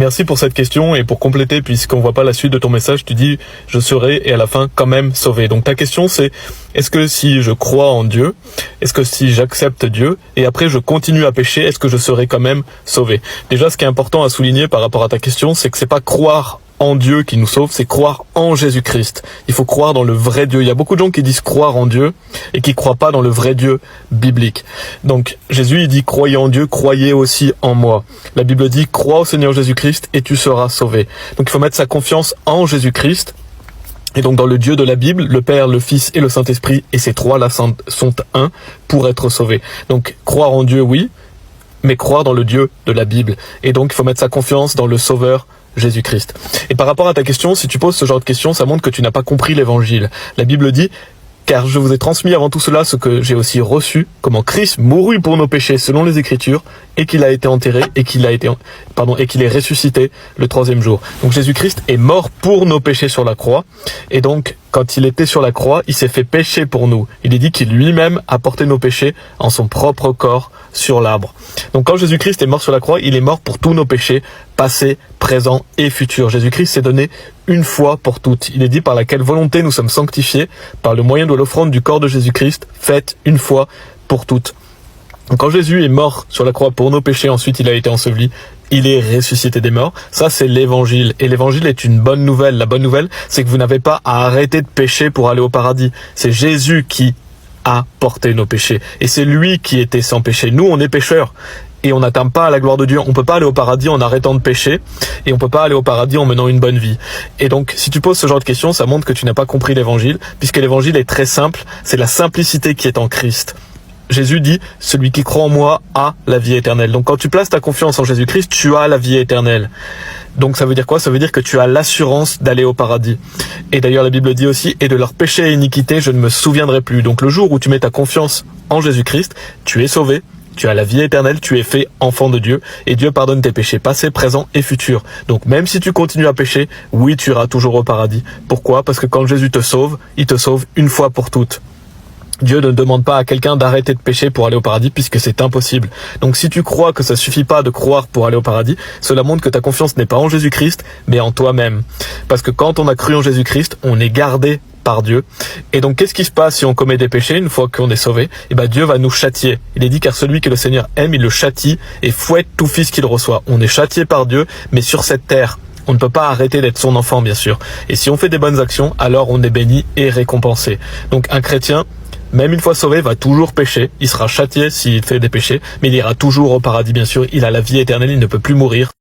Merci pour cette question et pour compléter, puisqu'on voit pas la suite de ton message, tu dis « je serai et à la fin quand même sauvé ». Donc ta question c'est, est-ce que si je crois en Dieu, est-ce que si j'accepte Dieu et après je continue à pécher, est-ce que je serai quand même sauvé? Déjà, ce qui est important à souligner par rapport à ta question, c'est que c'est pas croire en Dieu qui nous sauve, c'est croire en Jésus-Christ. Il faut croire dans le vrai Dieu. Il y a beaucoup de gens qui disent croire en Dieu et qui croient pas dans le vrai Dieu biblique. Donc Jésus, il dit croyez en Dieu, croyez aussi en moi. La Bible dit crois au Seigneur Jésus-Christ et tu seras sauvé. Donc il faut mettre sa confiance en Jésus-Christ. Et donc dans le Dieu de la Bible, le Père, le Fils et le Saint-Esprit, et ces trois-là sont un pour être sauvés. Donc croire en Dieu, oui, mais croire dans le Dieu de la Bible. Et donc il faut mettre sa confiance dans le Sauveur Jésus-Christ. Et par rapport à ta question, si tu poses ce genre de questions, ça montre que tu n'as pas compris l'évangile. La Bible dit, car je vous ai transmis avant tout cela ce que j'ai aussi reçu, comment Christ mourut pour nos péchés selon les Écritures, et qu'il a été enterré, et qu'il est ressuscité le troisième jour. Donc Jésus-Christ est mort pour nos péchés sur la croix, et donc quand il était sur la croix, il s'est fait pécher pour nous. Il est dit qu'il lui-même a porté nos péchés en son propre corps sur l'arbre. Donc quand Jésus-Christ est mort sur la croix, il est mort pour tous nos péchés, passés, présents et futurs. Jésus-Christ s'est donné une fois pour toutes. Il est dit par laquelle volonté nous sommes sanctifiés, par le moyen de l'offrande du corps de Jésus-Christ, faite une fois pour toutes. Donc quand Jésus est mort sur la croix pour nos péchés, ensuite il a été enseveli, il est ressuscité des morts. Ça, c'est l'évangile. Et l'évangile est une bonne nouvelle. La bonne nouvelle, c'est que vous n'avez pas à arrêter de pécher pour aller au paradis. C'est Jésus qui a porté nos péchés. Et c'est lui qui était sans péché. Nous, on est pécheurs. Et on n'atteint pas à la gloire de Dieu. On peut pas aller au paradis en arrêtant de pécher. Et on peut pas aller au paradis en menant une bonne vie. Et donc, si tu poses ce genre de questions, ça montre que tu n'as pas compris l'évangile. Puisque l'évangile est très simple. C'est la simplicité qui est en Christ. Jésus dit, celui qui croit en moi a la vie éternelle. Donc quand tu places ta confiance en Jésus-Christ, tu as la vie éternelle. Donc ça veut dire quoi? Ça veut dire que tu as l'assurance d'aller au paradis. Et d'ailleurs la Bible dit aussi, et de leur péché et iniquité, je ne me souviendrai plus. Donc le jour où tu mets ta confiance en Jésus-Christ, tu es sauvé, tu as la vie éternelle, tu es fait enfant de Dieu, et Dieu pardonne tes péchés passés, présents et futurs. Donc même si tu continues à pécher, oui, tu iras toujours au paradis. Pourquoi? Parce que quand Jésus te sauve, il te sauve une fois pour toutes. Dieu ne demande pas à quelqu'un d'arrêter de pécher pour aller au paradis puisque c'est impossible. Donc si tu crois que ça suffit pas de croire pour aller au paradis, cela montre que ta confiance n'est pas en Jésus-Christ, mais en toi-même. Parce que quand on a cru en Jésus-Christ, on est gardé par Dieu. Et donc qu'est-ce qui se passe si on commet des péchés une fois qu'on est sauvé? Eh ben Dieu va nous châtier. Il est dit car celui que le Seigneur aime, il le châtie et fouette tout fils qu'il reçoit. On est châtié par Dieu, mais sur cette terre. On ne peut pas arrêter d'être son enfant, bien sûr. Et si on fait des bonnes actions, alors on est béni et récompensé. Donc un chrétien, même une fois sauvé, va toujours pécher. Il sera châtié s'il fait des péchés, mais il ira toujours au paradis, bien sûr. Il a la vie éternelle, il ne peut plus mourir.